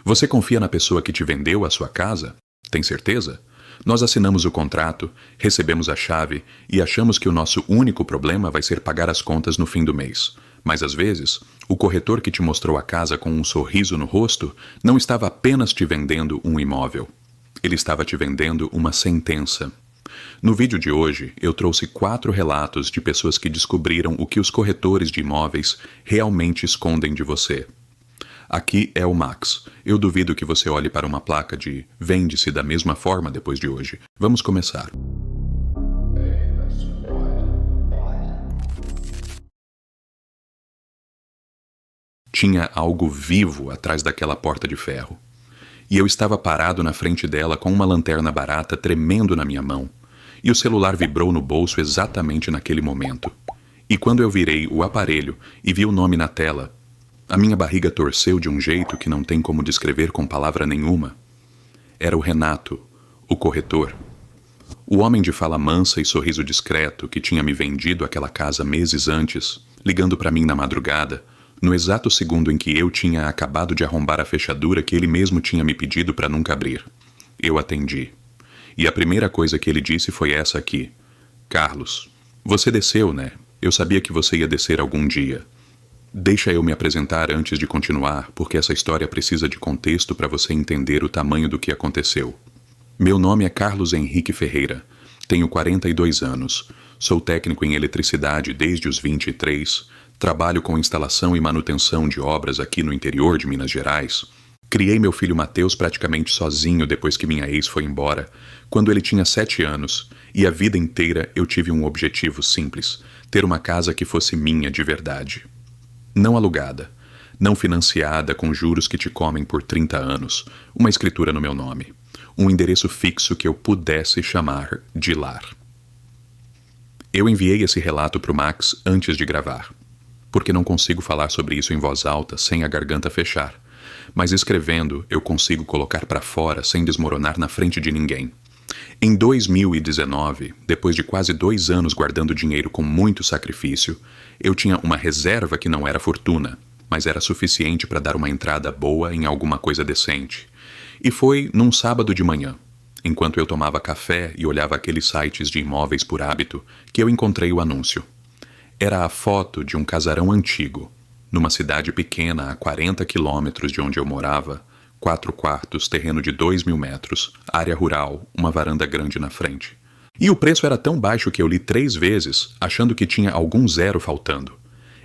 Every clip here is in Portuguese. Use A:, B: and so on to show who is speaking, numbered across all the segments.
A: Você confia na pessoa que te vendeu a sua casa? Tem certeza? Nós assinamos o contrato, recebemos a chave e achamos que o nosso único problema vai ser pagar as contas no fim do mês. Mas às vezes, o corretor que te mostrou a casa com um sorriso no rosto não estava apenas te vendendo um imóvel. Ele estava te vendendo uma sentença. No vídeo de hoje, eu trouxe 4 relatos de pessoas que descobriram o que os corretores de imóveis realmente escondem de você. Aqui é o Max. Eu duvido que você olhe para uma placa de "vende-se da mesma forma" depois de hoje. Vamos começar. Tinha algo vivo atrás daquela porta de ferro. E eu estava parado na frente dela com uma lanterna barata tremendo na minha mão. E o celular vibrou no bolso exatamente naquele momento. E quando eu virei o aparelho e vi o nome na tela, a minha barriga torceu de um jeito que não tem como descrever com palavra nenhuma. Era o Renato, o corretor. O homem de fala mansa e sorriso discreto que tinha me vendido aquela casa meses antes, ligando para mim na madrugada, no exato segundo em que eu tinha acabado de arrombar a fechadura que ele mesmo tinha me pedido para nunca abrir. Eu atendi. E a primeira coisa que ele disse foi essa aqui: "Carlos, você desceu, né? Eu sabia que você ia descer algum dia. Deixa eu me apresentar antes de continuar, porque essa história precisa de contexto para você entender o tamanho do que aconteceu. Meu nome é Carlos Henrique Ferreira. Tenho 42 anos. Sou técnico em eletricidade desde os 23. Trabalho com instalação e manutenção de obras aqui no interior de Minas Gerais. Criei meu filho Mateus praticamente sozinho depois que minha ex foi embora, quando ele tinha 7 anos, e a vida inteira eu tive um objetivo simples: ter uma casa que fosse minha de verdade. Não alugada, não financiada com juros que te comem por 30 anos, uma escritura no meu nome, um endereço fixo que eu pudesse chamar de lar." Eu enviei esse relato para o Max antes de gravar, porque não consigo falar sobre isso em voz alta sem a garganta fechar, mas escrevendo eu consigo colocar para fora sem desmoronar na frente de ninguém. Em 2019, depois de quase 2 anos guardando dinheiro com muito sacrifício, eu tinha uma reserva que não era fortuna, mas era suficiente para dar uma entrada boa em alguma coisa decente. E foi num sábado de manhã, enquanto eu tomava café e olhava aqueles sites de imóveis por hábito, que eu encontrei o anúncio. Era a foto de um casarão antigo, numa cidade pequena a 40 quilômetros de onde eu morava, 4 quartos, terreno de 2.000 metros, área rural, uma varanda grande na frente. E o preço era tão baixo que eu li 3 vezes, achando que tinha algum zero faltando.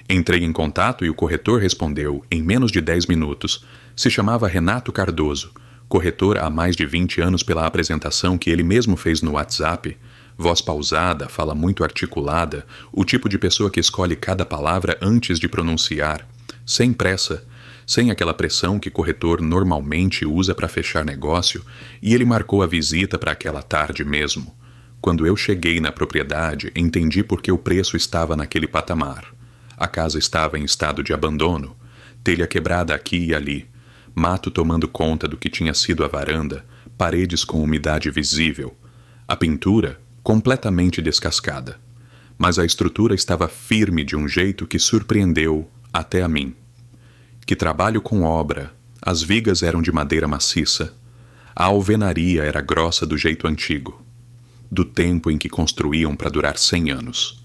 A: Entrei em contato e o corretor respondeu, em menos de 10 minutos. Se chamava Renato Cardoso, corretor há mais de 20 anos pela apresentação que ele mesmo fez no WhatsApp. Voz pausada, fala muito articulada, o tipo de pessoa que escolhe cada palavra antes de pronunciar, sem pressa, sem aquela pressão que corretor normalmente usa para fechar negócio, e ele marcou a visita para aquela tarde mesmo. Quando eu cheguei na propriedade, entendi por que o preço estava naquele patamar. A casa estava em estado de abandono, telha quebrada aqui e ali, mato tomando conta do que tinha sido a varanda, paredes com umidade visível, a pintura completamente descascada. Mas a estrutura estava firme de um jeito que surpreendeu até a mim. Que trabalho com obra, as vigas eram de madeira maciça, a alvenaria era grossa do jeito antigo, do tempo em que construíam para durar 100 anos.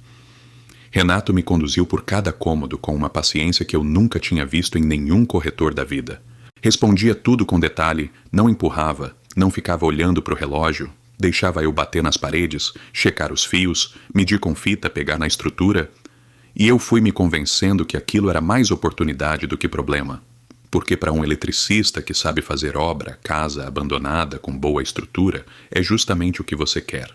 A: Renato me conduziu por cada cômodo com uma paciência que eu nunca tinha visto em nenhum corretor da vida. Respondia tudo com detalhe, não empurrava, não ficava olhando para o relógio, deixava eu bater nas paredes, checar os fios, medir com fita, pegar na estrutura. E eu fui me convencendo que aquilo era mais oportunidade do que problema. Porque para um eletricista que sabe fazer obra, casa abandonada com boa estrutura, é justamente o que você quer.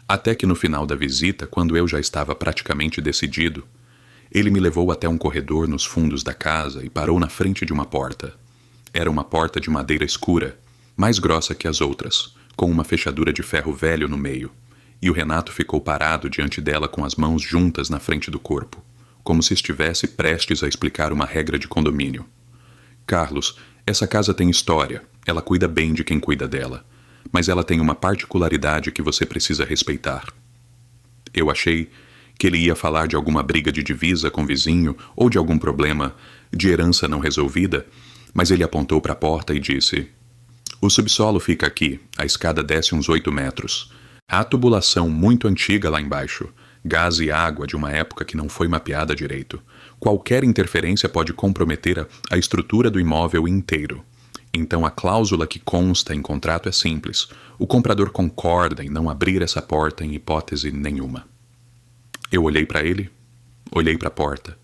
A: Até que no final da visita, quando eu já estava praticamente decidido, ele me levou até um corredor nos fundos da casa e parou na frente de uma porta. Era uma porta de madeira escura, mais grossa que as outras, com uma fechadura de ferro velho no meio. E o Renato ficou parado diante dela com as mãos juntas na frente do corpo, como se estivesse prestes a explicar uma regra de condomínio. "Carlos, essa casa tem história, ela cuida bem de quem cuida dela, mas ela tem uma particularidade que você precisa respeitar." Eu achei que ele ia falar de alguma briga de divisa com o vizinho ou de algum problema de herança não resolvida, Mas ele apontou para a porta e disse: "O subsolo fica aqui, a escada desce uns 8 metros. Há tubulação muito antiga lá embaixo, gás e água de uma época que não foi mapeada direito. Qualquer interferência pode comprometer a estrutura do imóvel inteiro. Então a cláusula que consta em contrato é simples. O comprador concorda em não abrir essa porta em hipótese nenhuma." Eu olhei para ele, olhei para a porta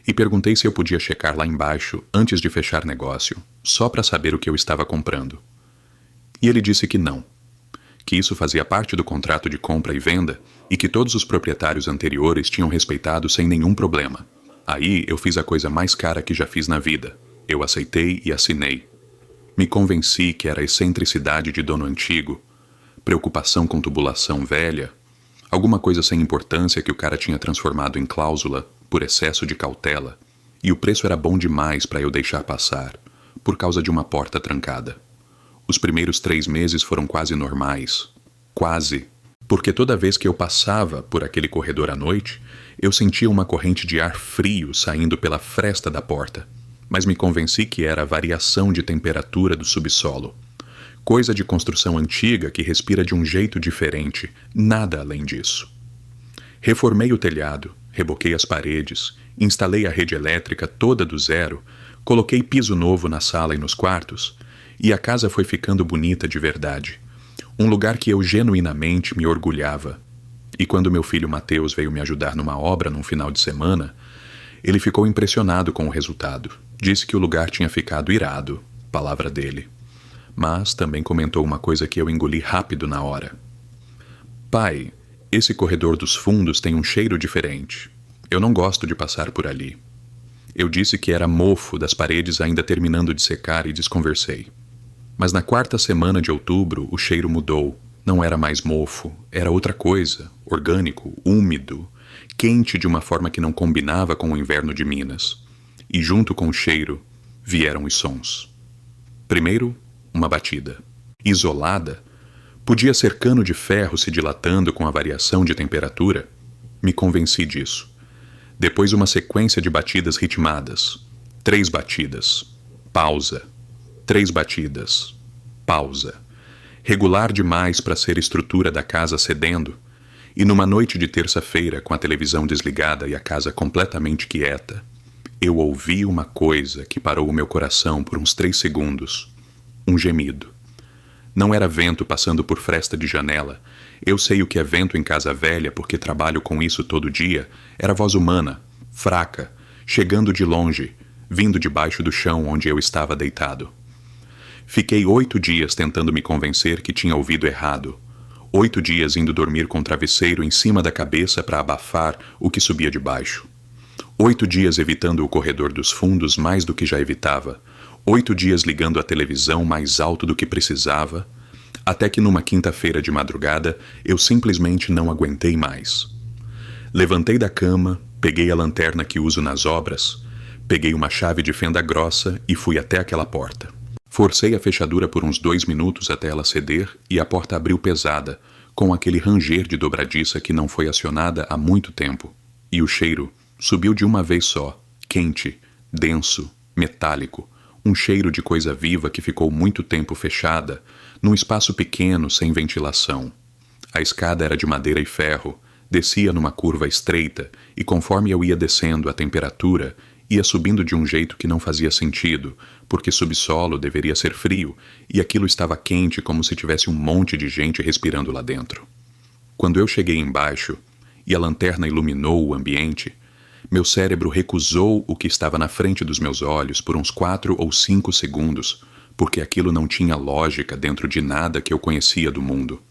A: e perguntei se eu podia checar lá embaixo antes de fechar negócio, só para saber o que eu estava comprando. E ele disse que não, que isso fazia parte do contrato de compra e venda e que todos os proprietários anteriores tinham respeitado sem nenhum problema. Aí eu fiz a coisa mais cara que já fiz na vida. Eu aceitei e assinei. Me convenci que era a excentricidade de dono antigo, preocupação com tubulação velha, alguma coisa sem importância que o cara tinha transformado em cláusula por excesso de cautela, e o preço era bom demais para eu deixar passar, por causa de uma porta trancada. Os primeiros 3 meses foram quase normais. Quase. Porque toda vez que eu passava por aquele corredor à noite, eu sentia uma corrente de ar frio saindo pela fresta da porta. Mas me convenci que era a variação de temperatura do subsolo. Coisa de construção antiga que respira de um jeito diferente, nada além disso. Reformei o telhado, reboquei as paredes, instalei a rede elétrica toda do zero, coloquei piso novo na sala e nos quartos, e a casa foi ficando bonita de verdade. Um lugar que eu genuinamente me orgulhava. E quando meu filho Mateus veio me ajudar numa obra num final de semana, ele ficou impressionado com o resultado. Disse que o lugar tinha ficado irado, palavra dele. Mas também comentou uma coisa que eu engoli rápido na hora. "Pai, esse corredor dos fundos tem um cheiro diferente. Eu não gosto de passar por ali." Eu disse que era mofo das paredes ainda terminando de secar e desconversei. Mas na 4ª semana de outubro o cheiro mudou. Não era mais mofo, era outra coisa, orgânico, úmido, quente de uma forma que não combinava com o inverno de Minas. E junto com o cheiro vieram os sons. Primeiro, uma batida. Isolada, podia ser cano de ferro se dilatando com a variação de temperatura. Me convenci disso. Depois uma sequência de batidas ritmadas. 3 batidas. Pausa. 3 batidas. Pausa. Regular demais para ser estrutura da casa cedendo. E numa noite de terça-feira, com a televisão desligada e a casa completamente quieta, eu ouvi uma coisa que parou o meu coração por uns 3 segundos. Um gemido. Não era vento passando por fresta de janela. Eu sei o que é vento em casa velha porque trabalho com isso todo dia. Era voz humana, fraca, chegando de longe, vindo debaixo do chão onde eu estava deitado. Fiquei 8 dias tentando me convencer que tinha ouvido errado. 8 dias indo dormir com o travesseiro em cima da cabeça para abafar o que subia de baixo. 8 dias evitando o corredor dos fundos mais do que já evitava. 8 dias ligando a televisão mais alto do que precisava, até que numa quinta-feira de madrugada eu simplesmente não aguentei mais. Levantei da cama, peguei a lanterna que uso nas obras, peguei uma chave de fenda grossa e fui até aquela porta. Forcei a fechadura por uns 2 minutos até ela ceder e a porta abriu pesada, com aquele ranger de dobradiça que não foi acionada há muito tempo. E o cheiro subiu de uma vez só, quente, denso, metálico, um cheiro de coisa viva que ficou muito tempo fechada, num espaço pequeno sem ventilação. A escada era de madeira e ferro, descia numa curva estreita e conforme eu ia descendo a temperatura ia subindo de um jeito que não fazia sentido, porque subsolo deveria ser frio e aquilo estava quente como se tivesse um monte de gente respirando lá dentro. Quando eu cheguei embaixo e a lanterna iluminou o ambiente, meu cérebro recusou o que estava na frente dos meus olhos por uns 4 ou 5 segundos, porque aquilo não tinha lógica dentro de nada que eu conhecia do mundo.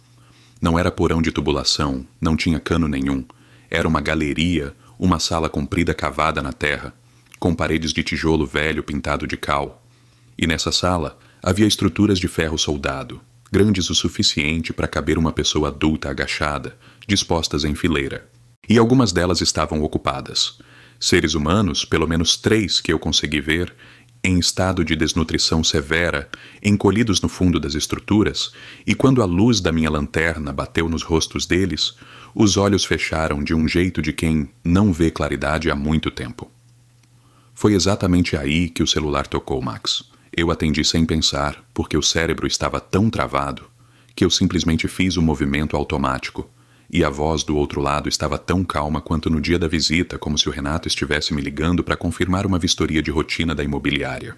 A: Não era porão de tubulação, não tinha cano nenhum. Era uma galeria, uma sala comprida cavada na terra, com paredes de tijolo velho pintado de cal. E nessa sala havia estruturas de ferro soldado, grandes o suficiente para caber uma pessoa adulta agachada, dispostas em fileira. E algumas delas estavam ocupadas. Seres humanos, pelo menos 3 que eu consegui ver, em estado de desnutrição severa, encolhidos no fundo das estruturas, e quando a luz da minha lanterna bateu nos rostos deles, os olhos fecharam de um jeito de quem não vê claridade há muito tempo. Foi exatamente aí que o celular tocou, Max. Eu atendi sem pensar, porque o cérebro estava tão travado que eu simplesmente fiz o movimento automático, e a voz do outro lado estava tão calma quanto no dia da visita, como se o Renato estivesse me ligando para confirmar uma vistoria de rotina da imobiliária.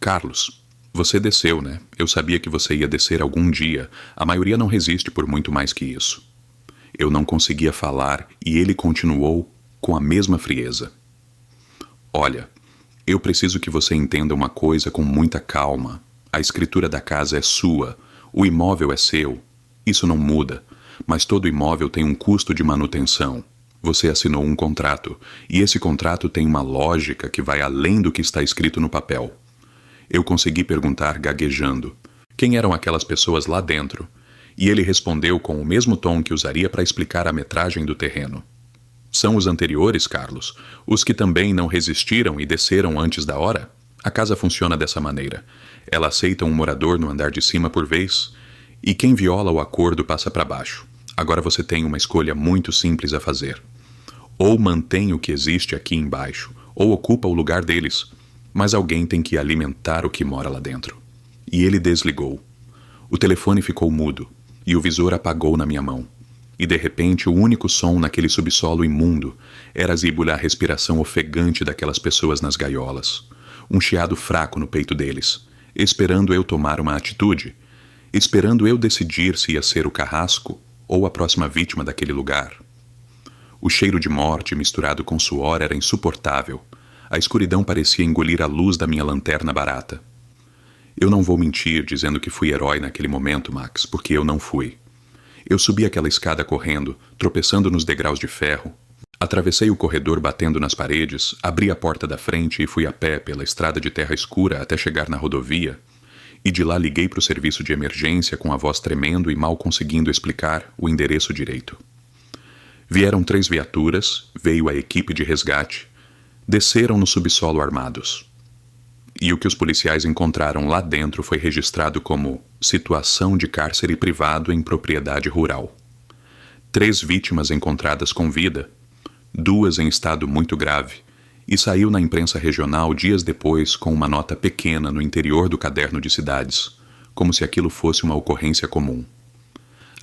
A: Carlos, você desceu, né? Eu sabia que você ia descer algum dia. A maioria não resiste por muito mais que isso. Eu não conseguia falar e ele continuou com a mesma frieza. Olha, eu preciso que você entenda uma coisa com muita calma. A escritura da casa é sua, o imóvel é seu. Isso não muda, mas todo imóvel tem um custo de manutenção. Você assinou um contrato, e esse contrato tem uma lógica que vai além do que está escrito no papel. Eu consegui perguntar gaguejando quem eram aquelas pessoas lá dentro, e ele respondeu com o mesmo tom que usaria para explicar a metragem do terreno. São os anteriores, Carlos, os que também não resistiram e desceram antes da hora? A casa funciona dessa maneira. Ela aceita um morador no andar de cima por vez, e quem viola o acordo passa para baixo. Agora você tem uma escolha muito simples a fazer. Ou mantém o que existe aqui embaixo, ou ocupa o lugar deles, mas alguém tem que alimentar o que mora lá dentro. E ele desligou. O telefone ficou mudo, e o visor apagou na minha mão. E de repente o único som naquele subsolo imundo era a respiração ofegante daquelas pessoas nas gaiolas. Um chiado fraco no peito deles, esperando eu tomar uma atitude, esperando eu decidir se ia ser o carrasco ou a próxima vítima daquele lugar. O cheiro de morte misturado com suor era insuportável. A escuridão parecia engolir a luz da minha lanterna barata. Eu não vou mentir dizendo que fui herói naquele momento, Max, porque eu não fui. Eu subi aquela escada correndo, tropeçando nos degraus de ferro. Atravessei o corredor batendo nas paredes, abri a porta da frente e fui a pé pela estrada de terra escura até chegar na rodovia. E de lá liguei para o serviço de emergência com a voz tremendo e mal conseguindo explicar o endereço direito. Vieram 3 viaturas, veio a equipe de resgate. Desceram no subsolo armados. E o que os policiais encontraram lá dentro foi registrado como situação de cárcere privado em propriedade rural. 3 vítimas encontradas com vida, 2 em estado muito grave, e saiu na imprensa regional dias depois com uma nota pequena no interior do caderno de cidades, como se aquilo fosse uma ocorrência comum.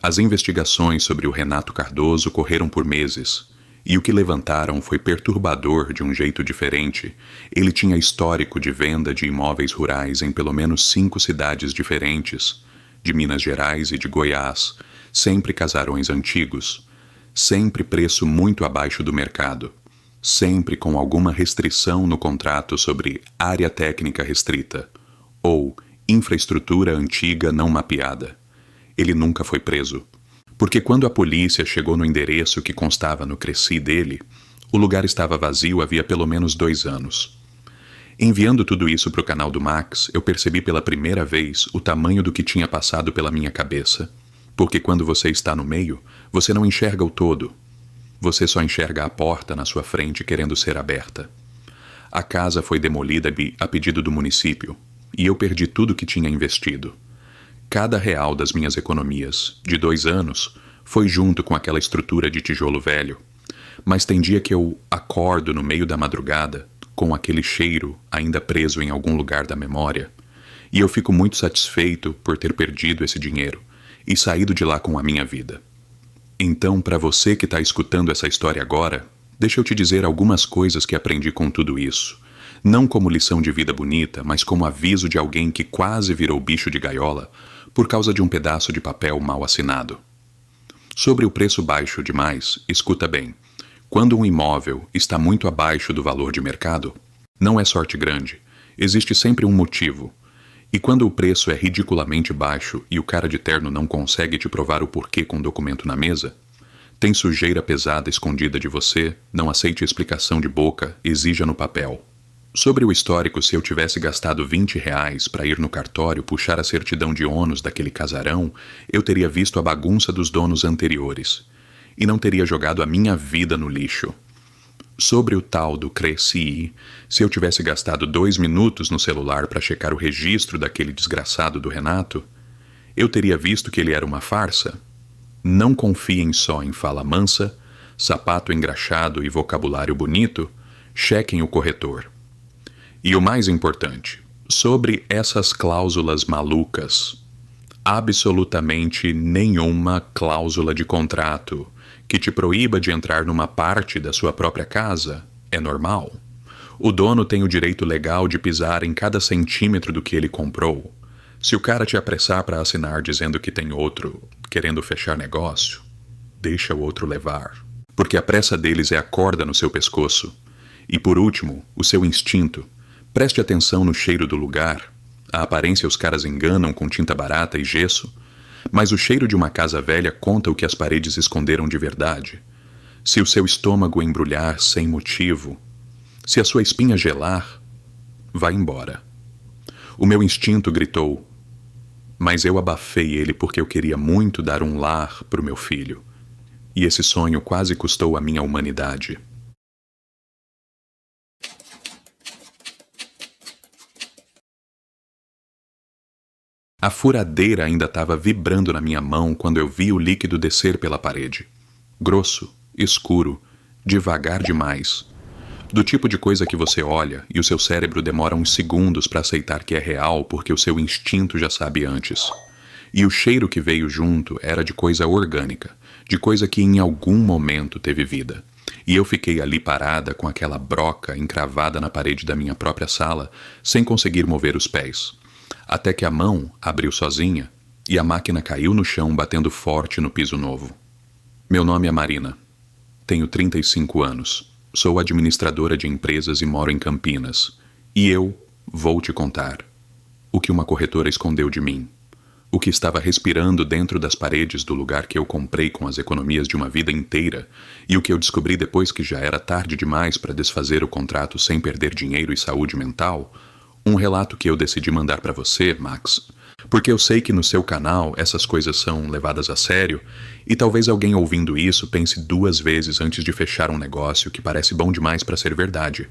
A: As investigações sobre o Renato Cardoso correram por meses, e o que levantaram foi perturbador de um jeito diferente. Ele tinha histórico de venda de imóveis rurais em pelo menos 5 cidades diferentes, de Minas Gerais e de Goiás, sempre casarões antigos, sempre preço muito abaixo do mercado, sempre com alguma restrição no contrato sobre área técnica restrita, ou infraestrutura antiga não mapeada. Ele nunca foi preso. Porque quando a polícia chegou no endereço que constava no Cresci dele, o lugar estava vazio havia pelo menos 2 anos. Enviando tudo isso para o canal do Max, eu percebi pela primeira vez o tamanho do que tinha passado pela minha cabeça. Porque quando você está no meio, você não enxerga o todo. Você só enxerga a porta na sua frente querendo ser aberta. A casa foi demolida a pedido do município, e eu perdi tudo que tinha investido. Cada real das minhas economias, de 2 anos, foi junto com aquela estrutura de tijolo velho. Mas tem dia que eu acordo no meio da madrugada, com aquele cheiro ainda preso em algum lugar da memória, e eu fico muito satisfeito por ter perdido esse dinheiro e saído de lá com a minha vida. Então, para você que está escutando essa história agora, deixa eu te dizer algumas coisas que aprendi com tudo isso. Não como lição de vida bonita, mas como aviso de alguém que quase virou bicho de gaiola por causa de um pedaço de papel mal assinado. Sobre o preço baixo demais, escuta bem. Quando um imóvel está muito abaixo do valor de mercado, não é sorte grande. Existe sempre um motivo. E quando o preço é ridiculamente baixo e o cara de terno não consegue te provar o porquê com o documento na mesa, tem sujeira pesada escondida de você, não aceite explicação de boca, exija no papel. Sobre o histórico, se eu tivesse gastado R$20 para ir no cartório puxar a certidão de ônus daquele casarão, eu teria visto a bagunça dos donos anteriores. E não teria jogado a minha vida no lixo. Sobre o tal do Cresci, se eu tivesse gastado 2 minutos no celular para checar o registro daquele desgraçado do Renato, eu teria visto que ele era uma farsa. Não confiem só em fala mansa, sapato engraxado e vocabulário bonito, chequem o corretor. E o mais importante, Sobre essas cláusulas malucas, absolutamente nenhuma cláusula de contrato que te proíba de entrar numa parte da sua própria casa é normal. O dono tem o direito legal de pisar em cada centímetro do que ele comprou. Se o cara te apressar para assinar dizendo que tem outro querendo fechar negócio, deixa o outro levar. Porque a pressa deles é a corda no seu pescoço. E por último, o seu instinto. Preste atenção no cheiro do lugar. A aparência os caras enganam com tinta barata e gesso, mas o cheiro de uma casa velha conta o que as paredes esconderam de verdade. Se o seu estômago embrulhar sem motivo, se a sua espinha gelar, vá embora. O meu instinto gritou, mas eu abafei ele porque eu queria muito dar um lar para o meu filho. E esse sonho quase custou a minha humanidade. A furadeira ainda estava vibrando na minha mão quando eu vi o líquido descer pela parede. Grosso, escuro, devagar demais. Do tipo de coisa que você olha e o seu cérebro demora uns segundos para aceitar que é real porque o seu instinto já sabe antes. E o cheiro que veio junto era de coisa orgânica, de coisa que em algum momento teve vida. E eu fiquei ali parada com aquela broca encravada na parede da minha própria sala, sem conseguir mover os pés. Até que a mão abriu sozinha e a máquina caiu no chão batendo forte no piso novo. Meu nome é Marina. Tenho 35 anos. Sou administradora de empresas e moro em Campinas. E eu vou te contar o que uma corretora escondeu de mim. O que estava respirando dentro das paredes do lugar que eu comprei com as economias de uma vida inteira e o que eu descobri depois que já era tarde demais para desfazer o contrato sem perder dinheiro e saúde mental. Um relato que eu decidi mandar para você, Max, porque eu sei que no seu canal essas coisas são levadas a sério e talvez alguém ouvindo isso pense 2 vezes antes de fechar um negócio que parece bom demais para ser verdade.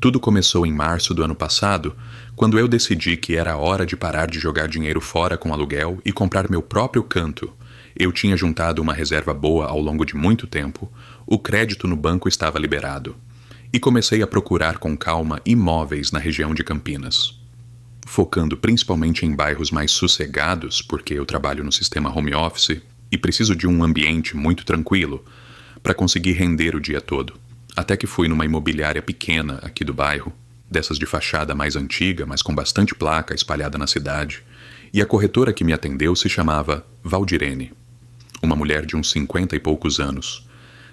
A: Tudo começou em março do ano passado, quando eu decidi que era hora de parar de jogar dinheiro fora com aluguel e comprar meu próprio canto. Eu tinha juntado uma reserva boa ao longo de muito tempo, o crédito no banco estava liberado. E comecei a procurar com calma imóveis na região de Campinas, focando principalmente em bairros mais sossegados, porque eu trabalho no sistema home office e preciso de um ambiente muito tranquilo para conseguir render o dia todo. Até que fui numa imobiliária pequena aqui do bairro, dessas de fachada mais antiga, mas com bastante placa espalhada na cidade, e a corretora que me atendeu se chamava Valdirene, uma mulher de uns 50 e poucos anos.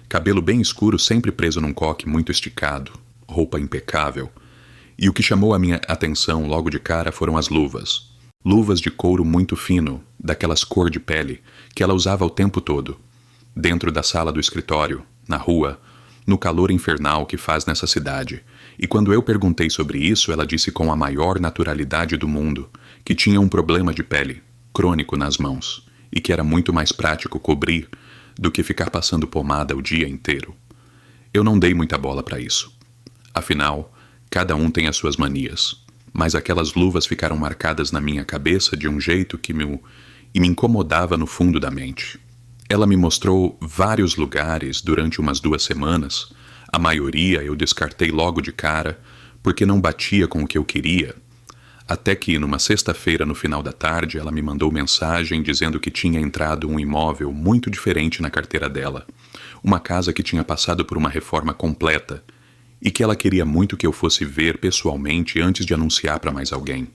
A: Cabelo bem escuro sempre preso num coque muito esticado, roupa impecável. E o que chamou a minha atenção logo de cara foram as luvas. Luvas de couro muito fino, daquelas cor de pele, que ela usava o tempo todo. Dentro da sala do escritório, na rua, no calor infernal que faz nessa cidade. E quando eu perguntei sobre isso, ela disse com a maior naturalidade do mundo que tinha um problema de pele, crônico nas mãos, e que era muito mais prático cobrir do que ficar passando pomada o dia inteiro. Eu não dei muita bola para isso. Afinal, cada um tem as suas manias, mas aquelas luvas ficaram marcadas na minha cabeça de um jeito que me incomodava no fundo da mente. Ela me mostrou vários lugares durante umas 2 semanas. A maioria eu descartei logo de cara, porque não batia com o que eu queria. Até que, numa sexta-feira no final da tarde, ela me mandou mensagem dizendo que tinha entrado um imóvel muito diferente na carteira dela. Uma casa que tinha passado por uma reforma completa e que ela queria muito que eu fosse ver pessoalmente antes de anunciar para mais alguém.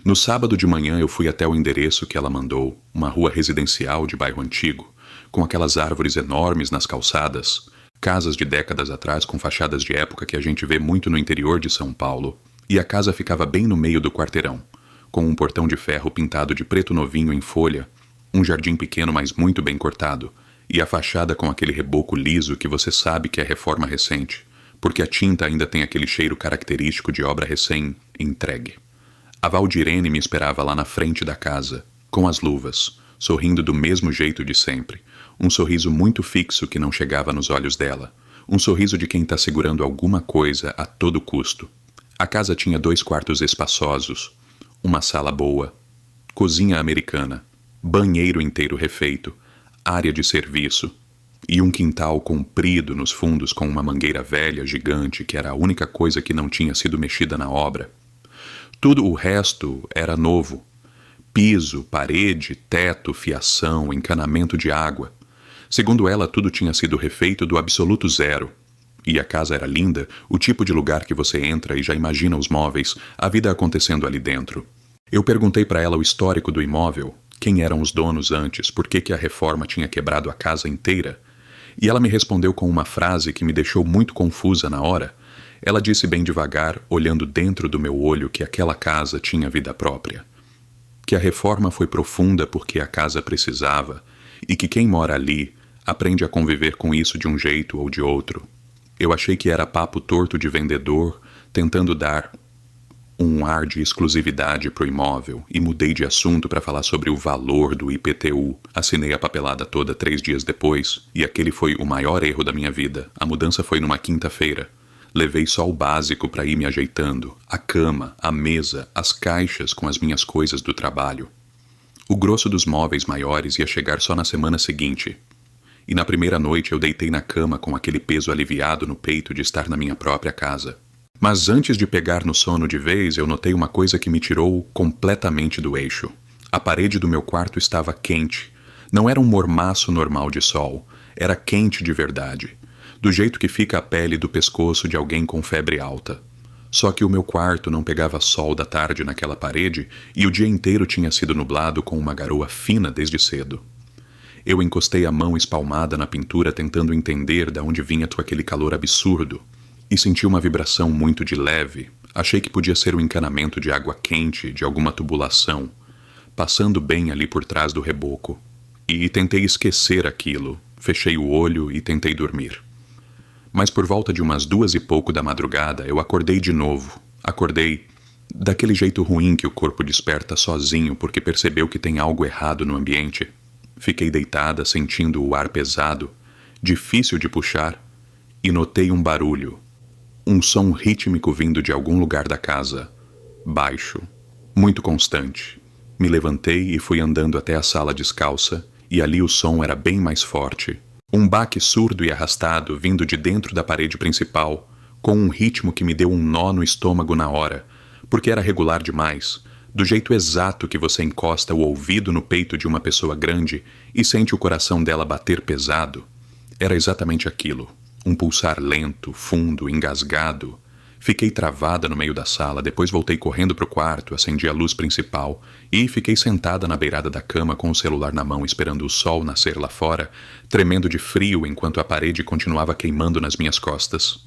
A: No sábado de manhã eu fui até o endereço que ela mandou, uma rua residencial de bairro antigo, com aquelas árvores enormes nas calçadas, casas de décadas atrás com fachadas de época que a gente vê muito no interior de São Paulo. E a casa ficava bem no meio do quarteirão, com um portão de ferro pintado de preto novinho em folha, um jardim pequeno mas muito bem cortado, e a fachada com aquele reboco liso que você sabe que é reforma recente, porque a tinta ainda tem aquele cheiro característico de obra recém-entregue. A Valdirene me esperava lá na frente da casa, com as luvas, sorrindo do mesmo jeito de sempre, um sorriso muito fixo que não chegava nos olhos dela, um sorriso de quem está segurando alguma coisa a todo custo. A casa tinha 2 quartos espaçosos, uma sala boa, cozinha americana, banheiro inteiro refeito, área de serviço e um quintal comprido nos fundos com uma mangueira velha gigante que era a única coisa que não tinha sido mexida na obra. Tudo o resto era novo. Piso, parede, teto, fiação, encanamento de água. Segundo ela, tudo tinha sido refeito do absoluto zero. E a casa era linda, o tipo de lugar que você entra e já imagina os móveis, a vida acontecendo ali dentro. Eu perguntei para ela o histórico do imóvel, quem eram os donos antes, por que a reforma tinha quebrado a casa inteira. E ela me respondeu com uma frase que me deixou muito confusa na hora. Ela disse bem devagar, olhando dentro do meu olho, que aquela casa tinha vida própria. Que a reforma foi profunda porque a casa precisava, e que quem mora ali aprende a conviver com isso de um jeito ou de outro. Eu achei que era papo torto de vendedor, tentando dar um ar de exclusividade pro imóvel, e mudei de assunto para falar sobre o valor do IPTU. Assinei a papelada toda 3 dias depois, e aquele foi o maior erro da minha vida. A mudança foi numa quinta-feira. Levei só o básico para ir me ajeitando. A cama, a mesa, as caixas com as minhas coisas do trabalho. O grosso dos móveis maiores ia chegar só na semana seguinte. E na primeira noite eu deitei na cama com aquele peso aliviado no peito de estar na minha própria casa. Mas antes de pegar no sono de vez, eu notei uma coisa que me tirou completamente do eixo. A parede do meu quarto estava quente. Não era um mormaço normal de sol. Era quente de verdade. Do jeito que fica a pele do pescoço de alguém com febre alta. Só que o meu quarto não pegava sol da tarde naquela parede e o dia inteiro tinha sido nublado com uma garoa fina desde cedo. Eu encostei a mão espalmada na pintura tentando entender de onde vinha aquele calor absurdo. E senti uma vibração muito de leve. Achei que podia ser o encanamento de água quente de alguma tubulação, passando bem ali por trás do reboco. E tentei esquecer aquilo. Fechei o olho e tentei dormir. Mas por volta de umas 2 e pouco da madrugada, eu acordei de novo. Acordei daquele jeito ruim que o corpo desperta sozinho porque percebeu que tem algo errado no ambiente. Fiquei deitada, sentindo o ar pesado, difícil de puxar, e notei um barulho. Um som rítmico vindo de algum lugar da casa. Baixo. Muito constante. Me levantei e fui andando até a sala descalça, e ali o som era bem mais forte. Um baque surdo e arrastado vindo de dentro da parede principal, com um ritmo que me deu um nó no estômago na hora, porque era regular demais, do jeito exato que você encosta o ouvido no peito de uma pessoa grande e sente o coração dela bater pesado. Era exatamente aquilo. Um pulsar lento, fundo, engasgado. Fiquei travada no meio da sala, depois voltei correndo para o quarto, acendi a luz principal e fiquei sentada na beirada da cama com o celular na mão esperando o sol nascer lá fora, tremendo de frio enquanto a parede continuava queimando nas minhas costas.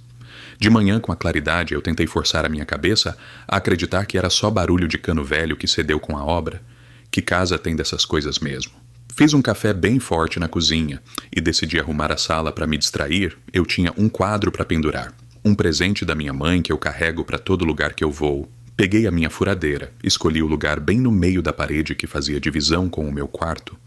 A: De manhã, com a claridade, eu tentei forçar a minha cabeça a acreditar que era só barulho de cano velho que cedeu com a obra. Que casa tem dessas coisas mesmo? Fiz um café bem forte na cozinha e decidi arrumar a sala para me distrair. Eu tinha um quadro para pendurar. Um presente da minha mãe que eu carrego para todo lugar que eu vou. Peguei a minha furadeira, escolhi o lugar bem no meio da parede que fazia divisão com o meu quarto.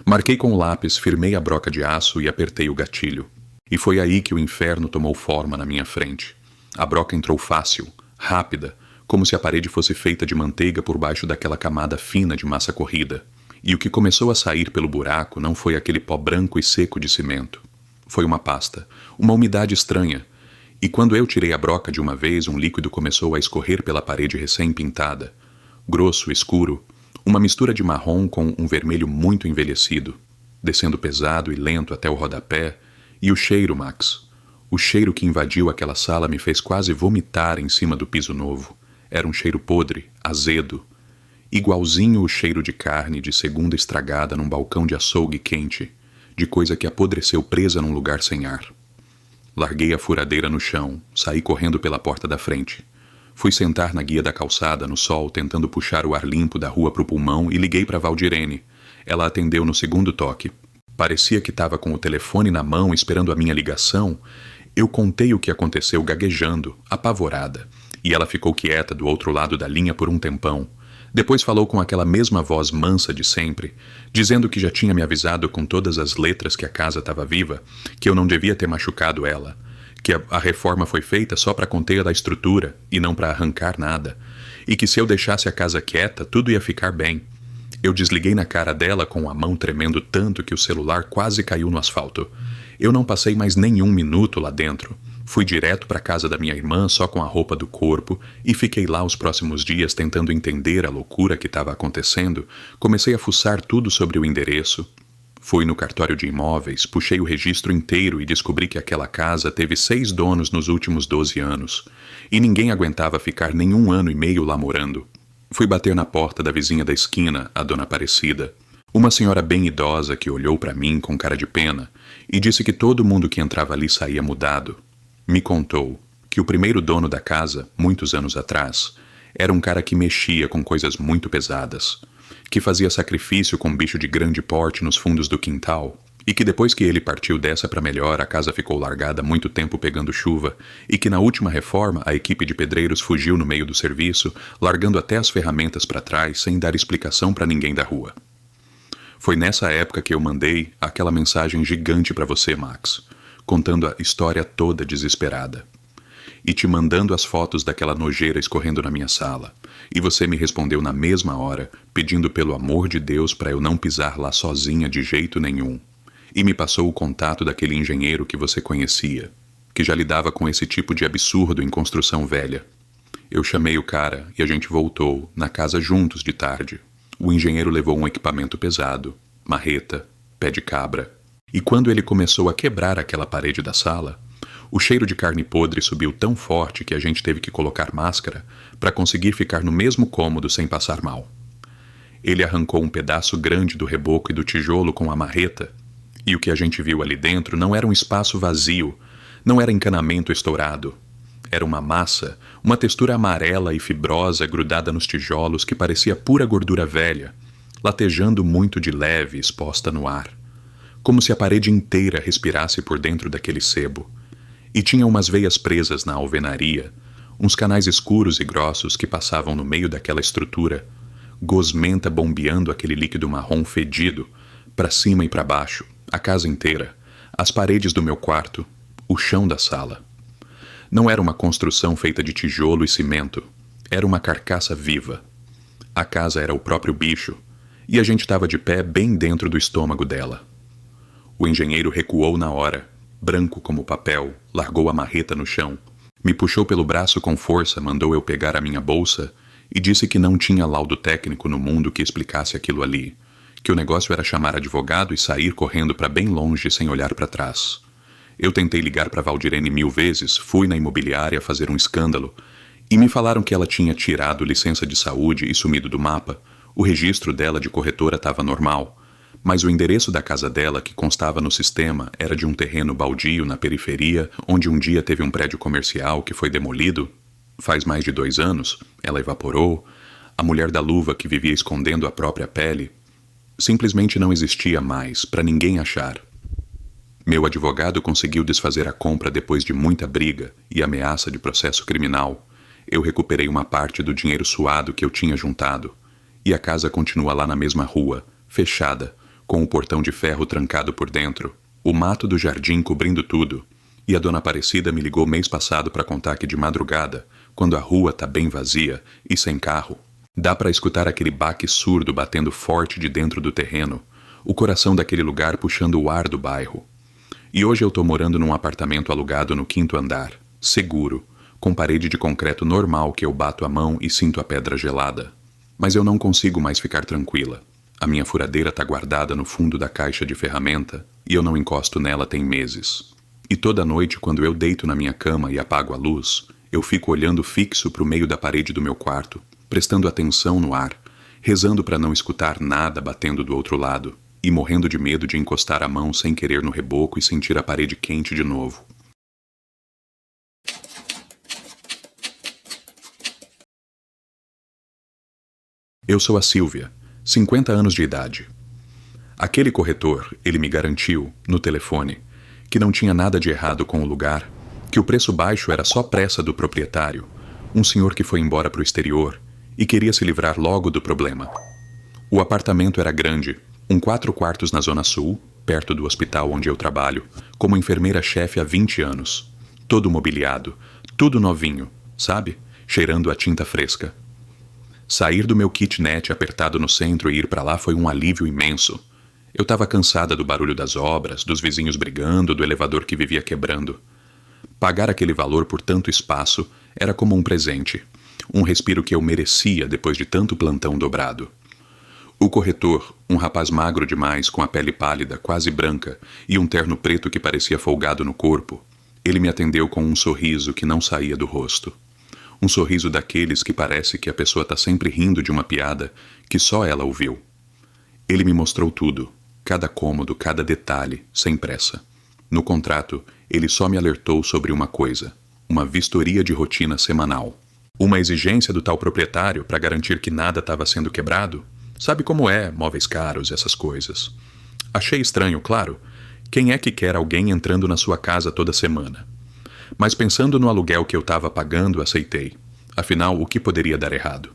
A: Marquei com o lápis, firmei a broca de aço e apertei o gatilho. E foi aí que o inferno tomou forma na minha frente. A broca entrou fácil, rápida, como se a parede fosse feita de manteiga por baixo daquela camada fina de massa corrida. E o que começou a sair pelo buraco não foi aquele pó branco e seco de cimento. Foi uma pasta, uma umidade estranha. E quando eu tirei a broca de uma vez, um líquido começou a escorrer pela parede recém-pintada. Grosso, escuro, uma mistura de marrom com um vermelho muito envelhecido, descendo pesado e lento até o rodapé. E o cheiro, Max. O cheiro que invadiu aquela sala me fez quase vomitar em cima do piso novo. Era um cheiro podre, azedo. Igualzinho o cheiro de carne de segunda estragada num balcão de açougue quente, de coisa que apodreceu presa num lugar sem ar. Larguei a furadeira no chão, saí correndo pela porta da frente. Fui sentar na guia da calçada, no sol, tentando puxar o ar limpo da rua pro pulmão e liguei para Valdirene. Ela atendeu no segundo toque. Parecia que estava com o telefone na mão esperando a minha ligação. Eu contei o que aconteceu gaguejando, apavorada, e ela ficou quieta do outro lado da linha por um tempão. Depois falou com aquela mesma voz mansa de sempre, dizendo que já tinha me avisado com todas as letras que a casa estava viva, que eu não devia ter machucado ela, que a reforma foi feita só para conter a estrutura e não para arrancar nada, e que se eu deixasse a casa quieta, tudo ia ficar bem. Eu desliguei na cara dela com a mão tremendo tanto que o celular quase caiu no asfalto. Eu não passei mais nenhum minuto lá dentro. Fui direto para a casa da minha irmã só com a roupa do corpo e fiquei lá os próximos dias tentando entender a loucura que estava acontecendo. Comecei a fuçar tudo sobre o endereço. Fui no cartório de imóveis, puxei o registro inteiro e descobri que aquela casa teve 6 donos nos últimos 12 anos. E ninguém aguentava ficar nem 1 ano e meio lá morando. Fui bater na porta da vizinha da esquina, a dona Aparecida. Uma senhora bem idosa que olhou para mim com cara de pena e disse que todo mundo que entrava ali saía mudado. Me contou que o primeiro dono da casa, muitos anos atrás, era um cara que mexia com coisas muito pesadas, que fazia sacrifício com bicho de grande porte nos fundos do quintal, e que depois que ele partiu dessa para melhor, a casa ficou largada muito tempo pegando chuva, e que na última reforma a equipe de pedreiros fugiu no meio do serviço, largando até as ferramentas para trás sem dar explicação para ninguém da rua. Foi nessa época que eu mandei aquela mensagem gigante para você, Max, contando a história toda desesperada. E te mandando as fotos daquela nojeira escorrendo na minha sala. E você me respondeu na mesma hora, pedindo pelo amor de Deus para eu não pisar lá sozinha de jeito nenhum. E me passou o contato daquele engenheiro que você conhecia, que já lidava com esse tipo de absurdo em construção velha. Eu chamei o cara e a gente voltou, na casa juntos de tarde. O engenheiro levou um equipamento pesado, marreta, pé de cabra. E quando ele começou a quebrar aquela parede da sala, o cheiro de carne podre subiu tão forte que a gente teve que colocar máscara para conseguir ficar no mesmo cômodo sem passar mal. Ele arrancou um pedaço grande do reboco e do tijolo com a marreta, e o que a gente viu ali dentro não era um espaço vazio, não era encanamento estourado. Era uma massa, uma textura amarela e fibrosa grudada nos tijolos que parecia pura gordura velha, latejando muito de leve exposta no ar. Como se a parede inteira respirasse por dentro daquele sebo. E tinha umas veias presas na alvenaria, uns canais escuros e grossos que passavam no meio daquela estrutura, gosmenta bombeando aquele líquido marrom fedido, para cima e para baixo, a casa inteira, as paredes do meu quarto, o chão da sala. Não era uma construção feita de tijolo e cimento, era uma carcaça viva. A casa era o próprio bicho, e a gente estava de pé bem dentro do estômago dela. O engenheiro recuou na hora, branco como papel, largou a marreta no chão, me puxou pelo braço com força, mandou eu pegar a minha bolsa e disse que não tinha laudo técnico no mundo que explicasse aquilo ali, que o negócio era chamar advogado e sair correndo para bem longe sem olhar para trás. Eu tentei ligar para Valdirene 1000 vezes, fui na imobiliária fazer um escândalo, e me falaram que ela tinha tirado licença de saúde e sumido do mapa. O registro dela de corretora estava normal, mas o endereço da casa dela, que constava no sistema, era de um terreno baldio na periferia, onde um dia teve um prédio comercial que foi demolido. Faz mais de 2 anos, ela evaporou. A mulher da luva que vivia escondendo a própria pele simplesmente não existia mais, para ninguém achar. Meu advogado conseguiu desfazer a compra depois de muita briga e ameaça de processo criminal. Eu recuperei uma parte do dinheiro suado que eu tinha juntado. E a casa continua lá na mesma rua, fechada, com o portão de ferro trancado por dentro, o mato do jardim cobrindo tudo. E a dona Aparecida me ligou mês passado para contar que de madrugada, quando a rua tá bem vazia e sem carro, dá para escutar aquele baque surdo batendo forte de dentro do terreno, o coração daquele lugar puxando o ar do bairro. E hoje eu tô morando num apartamento alugado no 5º andar, seguro, com parede de concreto normal que eu bato a mão e sinto a pedra gelada. Mas eu não consigo mais ficar tranquila. A minha furadeira tá guardada no fundo da caixa de ferramenta e eu não encosto nela tem meses. E toda noite, quando eu deito na minha cama e apago a luz, eu fico olhando fixo pro meio da parede do meu quarto, prestando atenção no ar, rezando para não escutar nada batendo do outro lado, e morrendo de medo de encostar a mão sem querer no reboco e sentir a parede quente de novo. Eu sou a Silvia, 50 anos de idade. Aquele corretor, ele me garantiu, no telefone, que não tinha nada de errado com o lugar, que o preço baixo era só pressa do proprietário, um senhor que foi embora para o exterior e queria se livrar logo do problema. O apartamento era grande, 4 quartos na Zona Sul, perto do hospital onde eu trabalho, como enfermeira-chefe há 20 anos. Todo mobiliado, tudo novinho, sabe? Cheirando a tinta fresca. Sair do meu kitnet apertado no centro e ir para lá foi um alívio imenso. Eu estava cansada do barulho das obras, dos vizinhos brigando, do elevador que vivia quebrando. Pagar aquele valor por tanto espaço era como um presente, um respiro que eu merecia depois de tanto plantão dobrado. O corretor, um rapaz magro demais, com a pele pálida, quase branca, e um terno preto que parecia folgado no corpo, ele me atendeu com um sorriso que não saía do rosto. Um sorriso daqueles que parece que a pessoa está sempre rindo de uma piada que só ela ouviu. Ele me mostrou tudo, cada cômodo, cada detalhe, sem pressa. No contrato, ele só me alertou sobre uma coisa: uma vistoria de rotina semanal. Uma exigência do tal proprietário para garantir que nada estava sendo quebrado? Sabe como é, móveis caros, essas coisas. Achei estranho, claro. Quem é que quer alguém entrando na sua casa toda semana? Mas pensando no aluguel que eu estava pagando, aceitei. Afinal, o que poderia dar errado?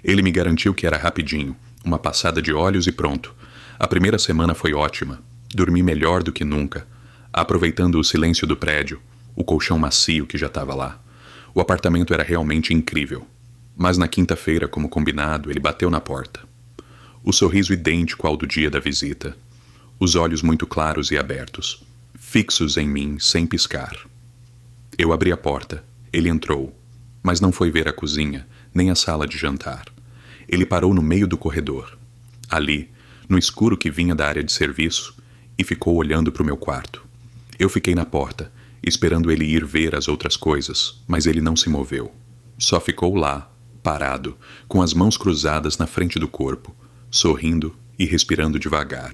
A: Ele me garantiu que era rapidinho, uma passada de olhos e pronto. A primeira semana foi ótima. Dormi melhor do que nunca, aproveitando o silêncio do prédio, o colchão macio que já estava lá. O apartamento era realmente incrível. Mas na quinta-feira, como combinado, ele bateu na porta. O sorriso idêntico ao do dia da visita. Os olhos muito claros e abertos, fixos em mim, sem piscar. Eu abri a porta. Ele entrou, mas não foi ver a cozinha, nem a sala de jantar. Ele parou no meio do corredor, ali, no escuro que vinha da área de serviço, e ficou olhando para o meu quarto. Eu fiquei na porta, esperando ele ir ver as outras coisas, mas ele não se moveu. Só ficou lá, parado, com as mãos cruzadas na frente do corpo, sorrindo e respirando devagar.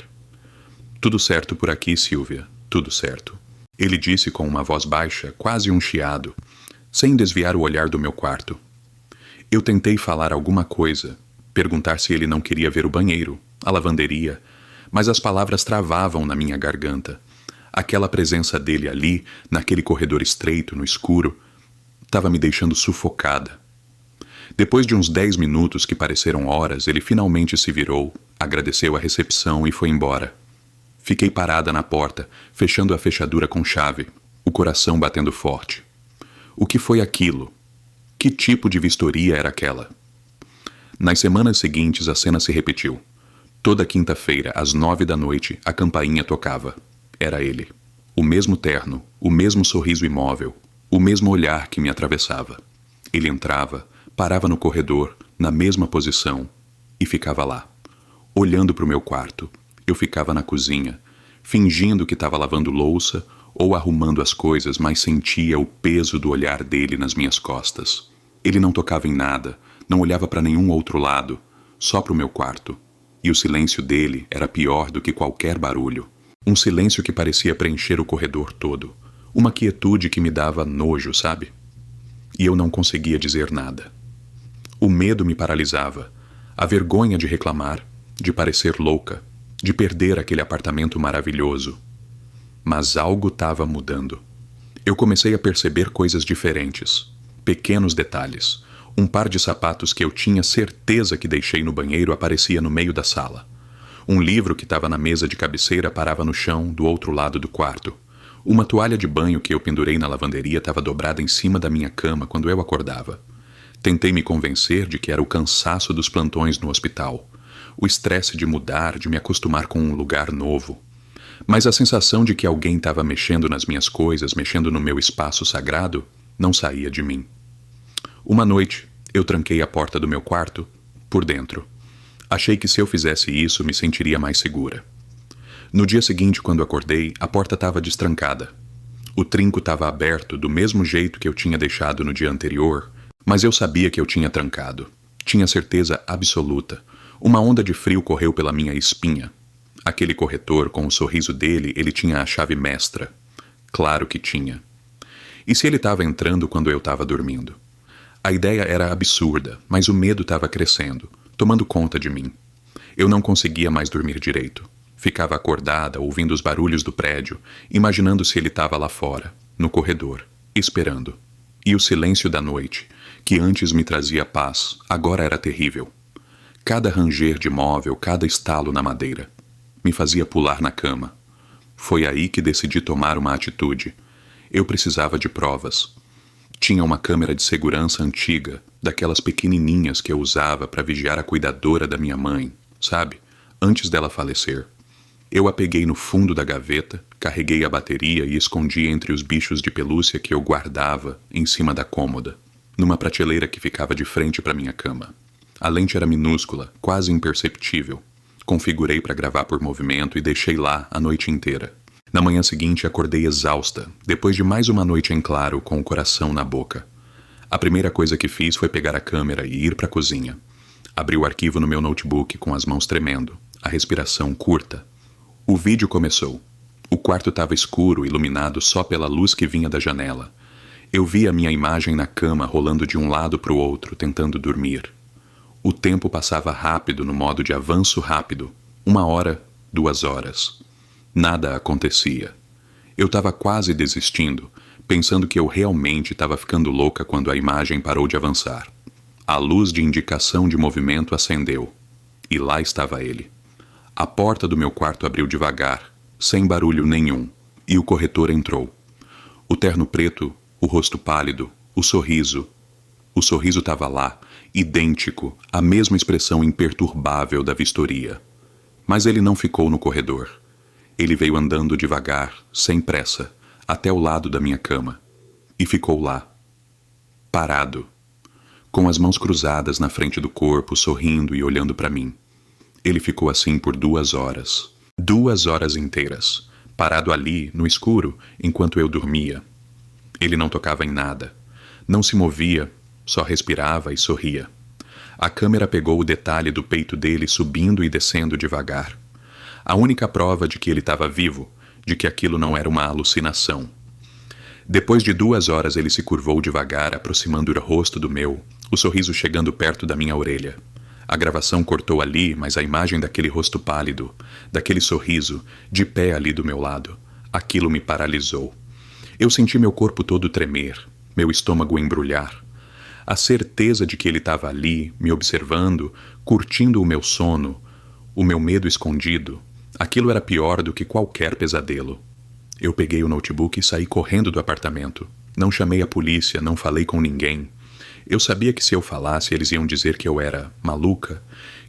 A: Tudo certo por aqui, Silvia, tudo certo. Ele disse com uma voz baixa, quase um chiado, sem desviar o olhar do meu quarto. Eu tentei falar alguma coisa, perguntar se ele não queria ver o banheiro, a lavanderia, mas as palavras travavam na minha garganta. Aquela presença dele ali, naquele corredor estreito, no escuro, estava me deixando sufocada. Depois de uns 10 minutos que pareceram horas, ele finalmente se virou, agradeceu a recepção e foi embora. Fiquei parada na porta, fechando a fechadura com chave, o coração batendo forte. O que foi aquilo? Que tipo de vistoria era aquela? Nas semanas seguintes, a cena se repetiu. Toda quinta-feira, às 9 da noite, a campainha tocava. Era ele. O mesmo terno, o mesmo sorriso imóvel, o mesmo olhar que me atravessava. Ele entrava, parava no corredor, na mesma posição, e ficava lá. Olhando para o meu quarto, eu ficava na cozinha, fingindo que estava lavando louça ou arrumando as coisas, mas sentia o peso do olhar dele nas minhas costas. Ele não tocava em nada, não olhava para nenhum outro lado, só para o meu quarto. E o silêncio dele era pior do que qualquer barulho. Um silêncio que parecia preencher o corredor todo. Uma quietude que me dava nojo, sabe? E eu não conseguia dizer nada. O medo me paralisava, a vergonha de reclamar, de parecer louca, de perder aquele apartamento maravilhoso. Mas algo estava mudando. Eu comecei a perceber coisas diferentes, pequenos detalhes. Um par de sapatos que eu tinha certeza que deixei no banheiro aparecia no meio da sala. Um livro que estava na mesa de cabeceira parava no chão, do outro lado do quarto. Uma toalha de banho que eu pendurei na lavanderia estava dobrada em cima da minha cama quando eu acordava. Tentei me convencer de que era o cansaço dos plantões no hospital, o estresse de mudar, de me acostumar com um lugar novo. Mas a sensação de que alguém estava mexendo nas minhas coisas, mexendo no meu espaço sagrado, não saía de mim. Uma noite, eu tranquei a porta do meu quarto, por dentro. Achei que se eu fizesse isso, me sentiria mais segura. No dia seguinte, quando acordei, a porta estava destrancada. O trinco estava aberto do mesmo jeito que eu tinha deixado no dia anterior, mas eu sabia que eu tinha trancado. Tinha certeza absoluta. Uma onda de frio correu pela minha espinha. Aquele corretor, com o sorriso dele, ele tinha a chave mestra. Claro que tinha. E se ele estava entrando quando eu estava dormindo? A ideia era absurda, mas o medo estava crescendo, tomando conta de mim. Eu não conseguia mais dormir direito. Ficava acordada, ouvindo os barulhos do prédio, imaginando se ele estava lá fora, no corredor, esperando. E o silêncio da noite, que antes me trazia paz, agora era terrível. Cada ranger de móvel, cada estalo na madeira, me fazia pular na cama. Foi aí que decidi tomar uma atitude. Eu precisava de provas. Tinha uma câmera de segurança antiga, daquelas pequenininhas que eu usava para vigiar a cuidadora da minha mãe, sabe? Antes dela falecer. Eu a peguei no fundo da gaveta, carreguei a bateria e escondi entre os bichos de pelúcia que eu guardava em cima da cômoda, numa prateleira que ficava de frente para minha cama. A lente era minúscula, quase imperceptível. Configurei para gravar por movimento e deixei lá a noite inteira. Na manhã seguinte acordei exausta, depois de mais uma noite em claro com o coração na boca. A primeira coisa que fiz foi pegar a câmera e ir para a cozinha. Abri o arquivo no meu notebook com as mãos tremendo, a respiração curta. O vídeo começou. O quarto estava escuro, iluminado só pela luz que vinha da janela. Eu vi a minha imagem na cama rolando de um lado para o outro, tentando dormir. O tempo passava rápido no modo de avanço rápido. 1 hora, 2 horas. Nada acontecia. Eu estava quase desistindo, pensando que eu realmente estava ficando louca quando a imagem parou de avançar. A luz de indicação de movimento acendeu. E lá estava ele. A porta do meu quarto abriu devagar, sem barulho nenhum, e o corretor entrou. O terno preto, o rosto pálido, o sorriso. O sorriso estava lá, idêntico, a mesma expressão imperturbável da vistoria. Mas ele não ficou no corredor. Ele veio andando devagar, sem pressa, até o lado da minha cama. E ficou lá, parado, com as mãos cruzadas na frente do corpo, sorrindo e olhando para mim. Ele ficou assim por 2 horas. 2 horas inteiras, parado ali, no escuro, enquanto eu dormia. Ele não tocava em nada. Não se movia, só respirava e sorria. A câmera pegou o detalhe do peito dele subindo e descendo devagar. A única prova de que ele estava vivo, de que aquilo não era uma alucinação. Depois de 2 horas ele se curvou devagar, aproximando o rosto do meu, o sorriso chegando perto da minha orelha. A gravação cortou ali, mas a imagem daquele rosto pálido, daquele sorriso, de pé ali do meu lado, aquilo me paralisou. Eu senti meu corpo todo tremer, meu estômago embrulhar. A certeza de que ele estava ali, me observando, curtindo o meu sono, o meu medo escondido, aquilo era pior do que qualquer pesadelo. Eu peguei o notebook e saí correndo do apartamento. Não chamei a polícia, não falei com ninguém. Eu sabia que se eu falasse, eles iam dizer que eu era maluca,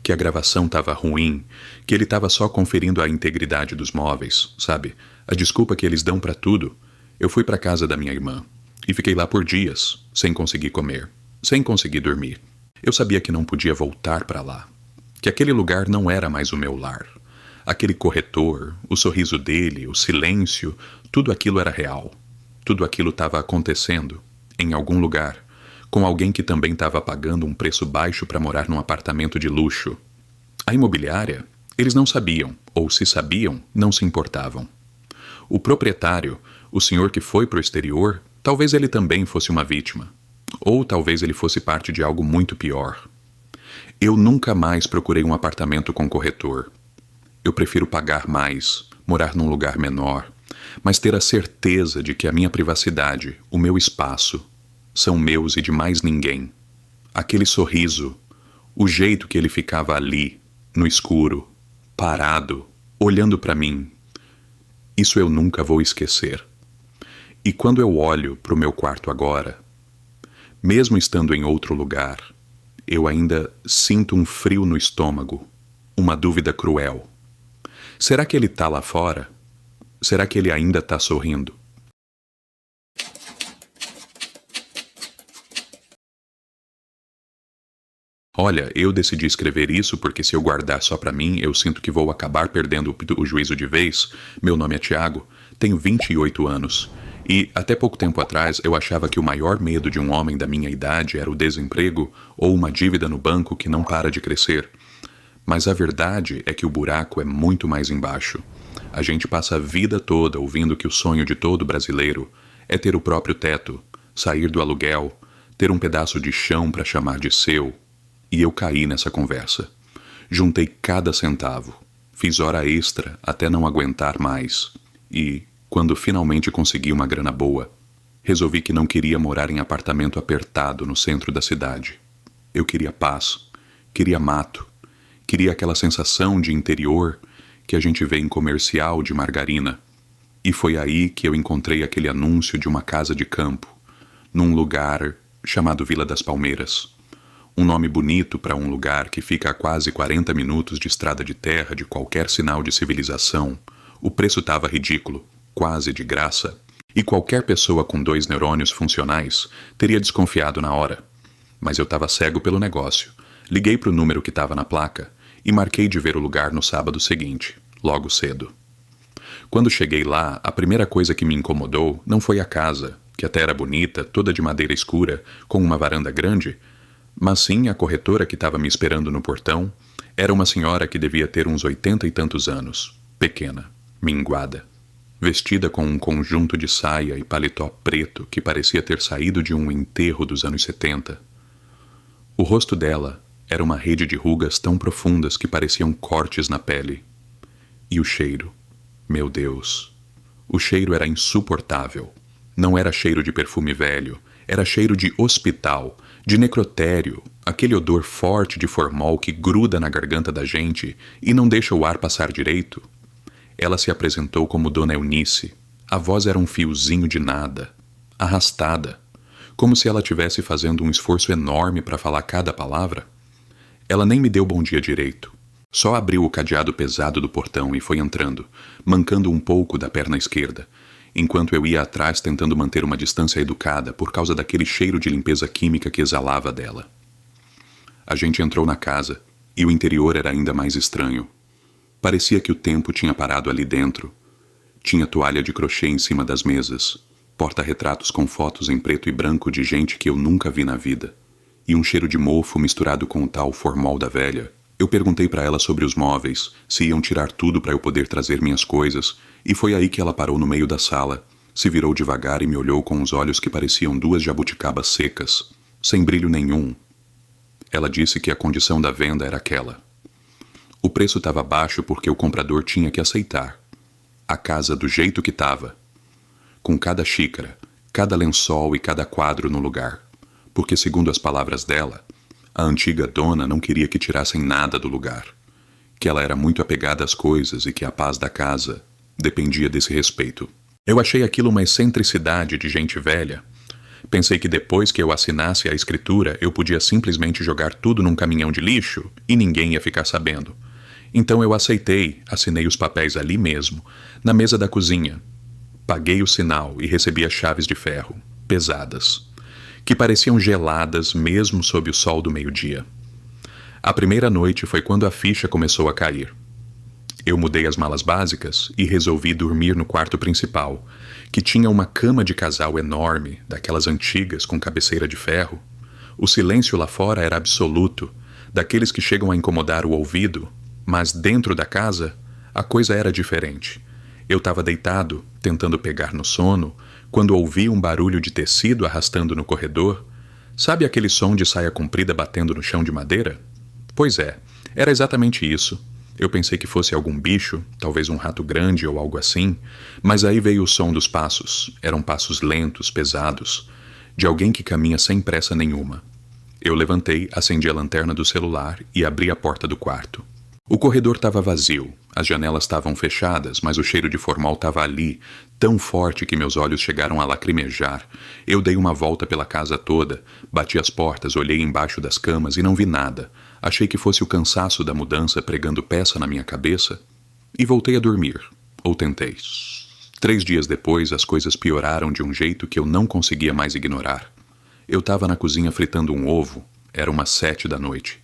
A: que a gravação estava ruim, que ele estava só conferindo a integridade dos móveis, sabe? A desculpa que eles dão para tudo. Eu fui para casa da minha irmã e fiquei lá por dias, sem conseguir comer, sem conseguir dormir. Eu sabia que não podia voltar para lá, que aquele lugar não era mais o meu lar. Aquele corretor, o sorriso dele, o silêncio, tudo aquilo era real. Tudo aquilo estava acontecendo, em algum lugar, com alguém que também estava pagando um preço baixo para morar num apartamento de luxo. A imobiliária, eles não sabiam, ou se sabiam, não se importavam. O proprietário, o senhor que foi para o exterior, talvez ele também fosse uma vítima. Ou talvez ele fosse parte de algo muito pior. Eu nunca mais procurei um apartamento com corretor. Eu prefiro pagar mais, morar num lugar menor, mas ter a certeza de que a minha privacidade, o meu espaço, são meus e de mais ninguém. Aquele sorriso, o jeito que ele ficava ali, no escuro, parado, olhando para mim, isso eu nunca vou esquecer. E quando eu olho para o meu quarto agora, mesmo estando em outro lugar, eu ainda sinto um frio no estômago, uma dúvida cruel. Será que ele está lá fora? Será que ele ainda está sorrindo? Olha, eu decidi escrever isso porque se eu guardar só pra mim, eu sinto que vou acabar perdendo o juízo de vez. Meu nome é Tiago, tenho 28 anos. E, até pouco tempo atrás, eu achava que o maior medo de um homem da minha idade era o desemprego ou uma dívida no banco que não para de crescer. Mas a verdade é que o buraco é muito mais embaixo. A gente passa a vida toda ouvindo que o sonho de todo brasileiro é ter o próprio teto, sair do aluguel, ter um pedaço de chão para chamar de seu. E eu caí nessa conversa. Juntei cada centavo. Fiz hora extra até não aguentar mais. E, quando finalmente consegui uma grana boa, resolvi que não queria morar em apartamento apertado no centro da cidade. Eu queria paz, queria mato, queria aquela sensação de interior que a gente vê em comercial de margarina. E foi aí que eu encontrei aquele anúncio de uma casa de campo, num lugar chamado Vila das Palmeiras. Um nome bonito para um lugar que fica a quase 40 minutos de estrada de terra de qualquer sinal de civilização. O preço estava ridículo, quase de graça, e qualquer pessoa com 2 neurônios funcionais teria desconfiado na hora. Mas eu estava cego pelo negócio. Liguei para o número que estava na placa e marquei de ver o lugar no sábado seguinte, logo cedo. Quando cheguei lá, a primeira coisa que me incomodou não foi a casa, que até era bonita, toda de madeira escura, com uma varanda grande, mas sim a corretora que estava me esperando no portão. Era uma senhora que devia ter uns 80 e tantos anos, pequena, minguada, vestida com um conjunto de saia e paletó preto que parecia ter saído de um enterro dos anos 70. O rosto dela era uma rede de rugas tão profundas que pareciam cortes na pele. E o cheiro, meu Deus, o cheiro era insuportável. Não era cheiro de perfume velho, era cheiro de hospital, de necrotério, aquele odor forte de formol que gruda na garganta da gente e não deixa o ar passar direito. Ela se apresentou como Dona Eunice. A voz era um fiozinho de nada, arrastada, como se ela estivesse fazendo um esforço enorme para falar cada palavra. Ela nem me deu bom dia direito. Só abriu o cadeado pesado do portão e foi entrando, mancando um pouco da perna esquerda, enquanto eu ia atrás tentando manter uma distância educada por causa daquele cheiro de limpeza química que exalava dela. A gente entrou na casa, e o interior era ainda mais estranho. Parecia que o tempo tinha parado ali dentro. Tinha toalha de crochê em cima das mesas, porta-retratos com fotos em preto e branco de gente que eu nunca vi na vida, e um cheiro de mofo misturado com o tal formol da velha. Eu perguntei para ela sobre os móveis, se iam tirar tudo para eu poder trazer minhas coisas, e foi aí que ela parou no meio da sala, se virou devagar e me olhou com os olhos que pareciam 2 jabuticabas secas, sem brilho nenhum. Ela disse que a condição da venda era aquela. O preço estava baixo porque o comprador tinha que aceitar. A casa do jeito que estava, com cada xícara, cada lençol e cada quadro no lugar, porque, segundo as palavras dela, a antiga dona não queria que tirassem nada do lugar, que ela era muito apegada às coisas e que a paz da casa dependia desse respeito. Eu achei aquilo uma excentricidade de gente velha. Pensei que depois que eu assinasse a escritura, eu podia simplesmente jogar tudo num caminhão de lixo e ninguém ia ficar sabendo. Então eu aceitei, assinei os papéis ali mesmo, na mesa da cozinha. Paguei o sinal e recebi as chaves de ferro, pesadas, que pareciam geladas mesmo sob o sol do meio-dia. A primeira noite foi quando a ficha começou a cair. Eu mudei as malas básicas e resolvi dormir no quarto principal, que tinha uma cama de casal enorme, daquelas antigas com cabeceira de ferro. O silêncio lá fora era absoluto, daqueles que chegam a incomodar o ouvido, mas dentro da casa a coisa era diferente. Eu estava deitado, tentando pegar no sono, quando ouvi um barulho de tecido arrastando no corredor. Sabe aquele som de saia comprida batendo no chão de madeira? Pois é, era exatamente isso. Eu pensei que fosse algum bicho, talvez um rato grande ou algo assim, mas aí veio o som dos passos. Eram passos lentos, pesados, de alguém que caminha sem pressa nenhuma. Eu levantei, acendi a lanterna do celular e abri a porta do quarto. O corredor estava vazio, as janelas estavam fechadas, mas o cheiro de formol estava ali, tão forte que meus olhos chegaram a lacrimejar. Eu dei uma volta pela casa toda, bati as portas, olhei embaixo das camas e não vi nada. Achei que fosse o cansaço da mudança pregando peça na minha cabeça e voltei a dormir, ou tentei. 3 dias depois, as coisas pioraram de um jeito que eu não conseguia mais ignorar. Eu estava na cozinha fritando um ovo, era umas 7 da noite.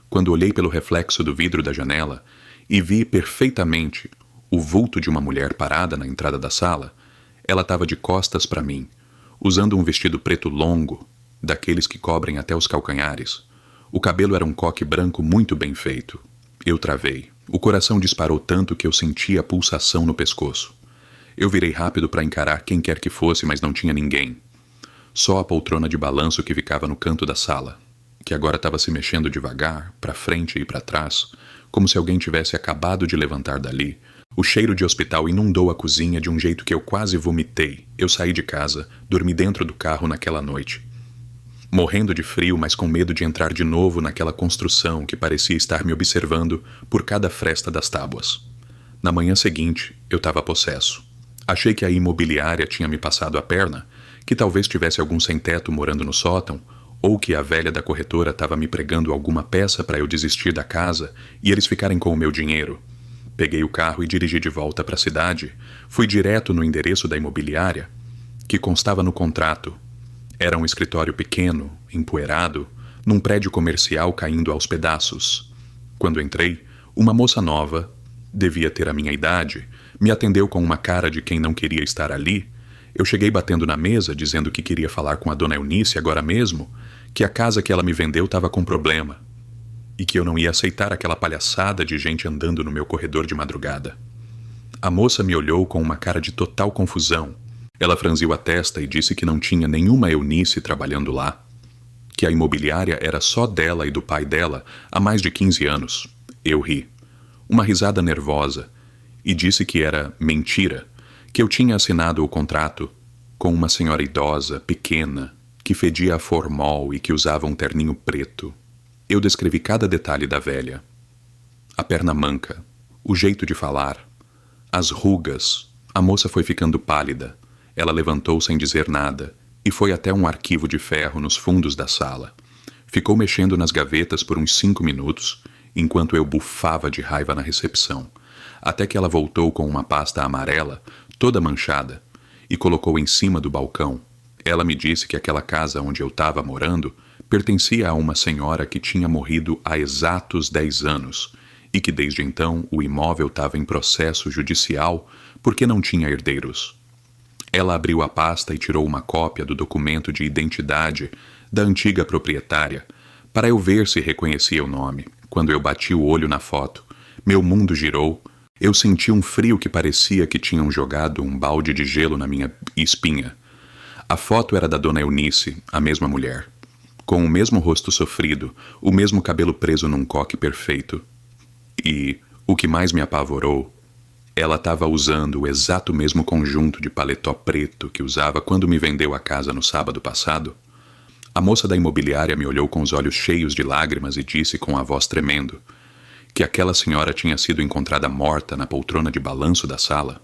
A: Quando olhei pelo reflexo do vidro da janela e vi perfeitamente o vulto de uma mulher parada na entrada da sala, ela estava de costas para mim, usando um vestido preto longo, daqueles que cobrem até os calcanhares. O cabelo era um coque branco muito bem feito. Eu travei. O coração disparou tanto que eu senti a pulsação no pescoço. Eu virei rápido para encarar quem quer que fosse, mas não tinha ninguém. Só a poltrona de balanço que ficava no canto da sala, que agora estava se mexendo devagar, para frente e para trás, como se alguém tivesse acabado de levantar dali. O cheiro de hospital inundou a cozinha de um jeito que eu quase vomitei. Eu saí de casa, dormi dentro do carro naquela noite, morrendo de frio, mas com medo de entrar de novo naquela construção que parecia estar me observando por cada fresta das tábuas. Na manhã seguinte, eu estava possesso. Achei que a imobiliária tinha me passado a perna, que talvez tivesse algum sem-teto morando no sótão, ou que a velha da corretora estava me pregando alguma peça para eu desistir da casa e eles ficarem com o meu dinheiro. Peguei o carro e dirigi de volta para a cidade. Fui direto no endereço da imobiliária, que constava no contrato. Era um escritório pequeno, empoeirado, num prédio comercial caindo aos pedaços. Quando entrei, uma moça nova, devia ter a minha idade, me atendeu com uma cara de quem não queria estar ali. Eu cheguei batendo na mesa, dizendo que queria falar com a dona Eunice agora mesmo, que a casa que ela me vendeu estava com problema e que eu não ia aceitar aquela palhaçada de gente andando no meu corredor de madrugada. A moça me olhou com uma cara de total confusão. Ela franziu a testa e disse que não tinha nenhuma Eunice trabalhando lá, que a imobiliária era só dela e do pai dela há mais de 15 anos. Eu ri. Uma risada nervosa, e disse que era mentira, que eu tinha assinado o contrato com uma senhora idosa, pequena, que fedia a formol e que usava um terninho preto. Eu descrevi cada detalhe da velha. A perna manca, o jeito de falar, as rugas. A moça foi ficando pálida. Ela levantou sem dizer nada e foi até um arquivo de ferro nos fundos da sala. Ficou mexendo nas gavetas por uns 5 minutos, enquanto eu bufava de raiva na recepção, até que ela voltou com uma pasta amarela, toda manchada, e colocou em cima do balcão. Ela me disse que aquela casa onde eu estava morando pertencia a uma senhora que tinha morrido há exatos 10 anos e que desde então o imóvel estava em processo judicial porque não tinha herdeiros. Ela abriu a pasta e tirou uma cópia do documento de identidade da antiga proprietária para eu ver se reconhecia o nome. Quando eu bati o olho na foto, meu mundo girou. Eu senti um frio que parecia que tinham jogado um balde de gelo na minha espinha. A foto era da dona Eunice, a mesma mulher, com o mesmo rosto sofrido, o mesmo cabelo preso num coque perfeito. E, o que mais me apavorou, ela estava usando o exato mesmo conjunto de paletó preto que usava quando me vendeu a casa no sábado passado. A moça da imobiliária me olhou com os olhos cheios de lágrimas e disse com a voz tremendo que aquela senhora tinha sido encontrada morta na poltrona de balanço da sala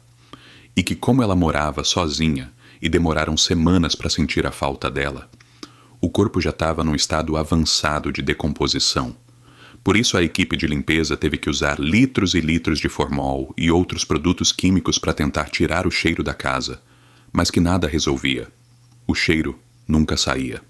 A: e que, como ela morava sozinha e demoraram semanas para sentir a falta dela, o corpo já estava num estado avançado de decomposição. Por isso a equipe de limpeza teve que usar litros e litros de formol e outros produtos químicos para tentar tirar o cheiro da casa, mas que nada resolvia. O cheiro nunca saía.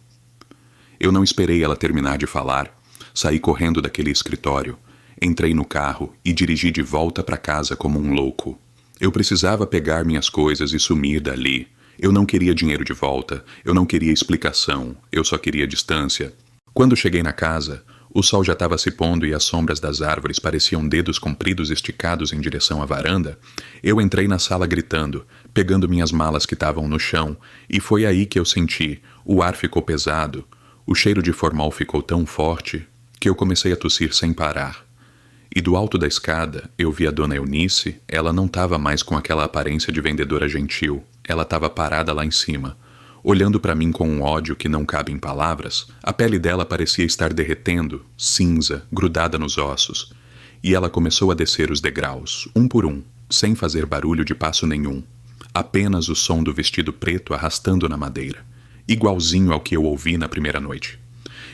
A: Eu não esperei ela terminar de falar. Saí correndo daquele escritório, entrei no carro e dirigi de volta para casa como um louco. Eu precisava pegar minhas coisas e sumir dali. Eu não queria dinheiro de volta, eu não queria explicação, eu só queria distância. Quando cheguei na casa, o sol já estava se pondo e as sombras das árvores pareciam dedos compridos esticados em direção à varanda. Eu entrei na sala gritando, pegando minhas malas que estavam no chão, e foi aí que eu senti, o ar ficou pesado, o cheiro de formol ficou tão forte que eu comecei a tossir sem parar. E do alto da escada, eu vi a dona Eunice. Ela não estava mais com aquela aparência de vendedora gentil. Ela estava parada lá em cima, olhando para mim com um ódio que não cabe em palavras. A pele dela parecia estar derretendo, cinza, grudada nos ossos. E ela começou a descer os degraus, um por um, sem fazer barulho de passo nenhum. Apenas o som do vestido preto arrastando na madeira, igualzinho ao que eu ouvi na primeira noite.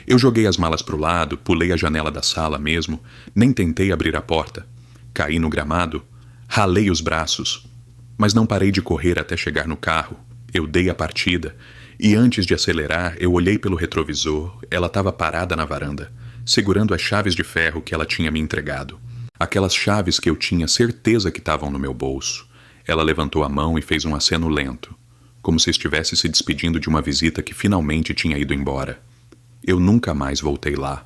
A: Eu joguei as malas para o lado, pulei a janela da sala mesmo, nem tentei abrir a porta. Caí no gramado, ralei os braços, mas não parei de correr até chegar no carro. Eu dei a partida, e antes de acelerar, eu olhei pelo retrovisor. Ela estava parada na varanda, segurando as chaves de ferro que ela tinha me entregado. Aquelas chaves que eu tinha certeza que estavam no meu bolso. Ela levantou a mão e fez um aceno lento, como se estivesse se despedindo de uma visita que finalmente tinha ido embora. Eu nunca mais voltei lá.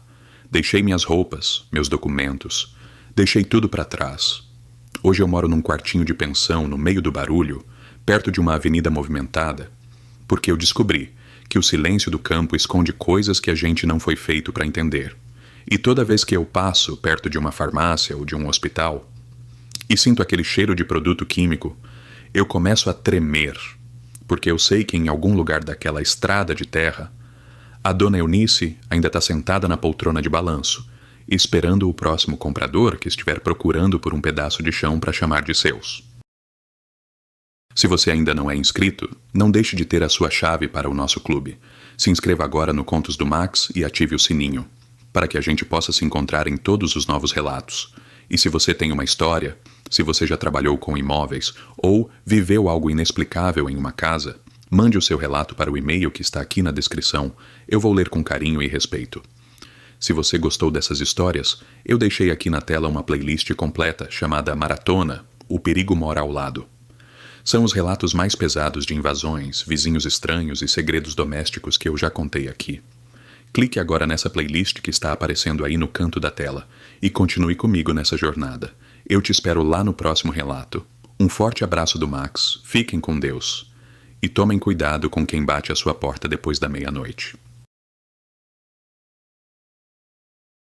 A: Deixei minhas roupas, meus documentos. Deixei tudo para trás. Hoje eu moro num quartinho de pensão no meio do barulho, perto de uma avenida movimentada, porque eu descobri que o silêncio do campo esconde coisas que a gente não foi feito para entender. E toda vez que eu passo perto de uma farmácia ou de um hospital e sinto aquele cheiro de produto químico, eu começo a tremer, porque eu sei que em algum lugar daquela estrada de terra a dona Eunice ainda está sentada na poltrona de balanço, esperando o próximo comprador que estiver procurando por um pedaço de chão para chamar de seus. Se você ainda não é inscrito, não deixe de ter a sua chave para o nosso clube. Se inscreva agora no Contos do Max e ative o sininho, para que a gente possa se encontrar em todos os novos relatos. E se você tem uma história, se você já trabalhou com imóveis ou viveu algo inexplicável em uma casa, mande o seu relato para o e-mail que está aqui na descrição. Eu vou ler com carinho e respeito. Se você gostou dessas histórias, eu deixei aqui na tela uma playlist completa chamada Maratona, O Perigo Mora ao Lado. São os relatos mais pesados de invasões, vizinhos estranhos e segredos domésticos que eu já contei aqui. Clique agora nessa playlist que está aparecendo aí no canto da tela e continue comigo nessa jornada. Eu te espero lá no próximo relato. Um forte abraço do Max, fiquem com Deus. E tomem cuidado com quem bate à sua porta depois da meia-noite.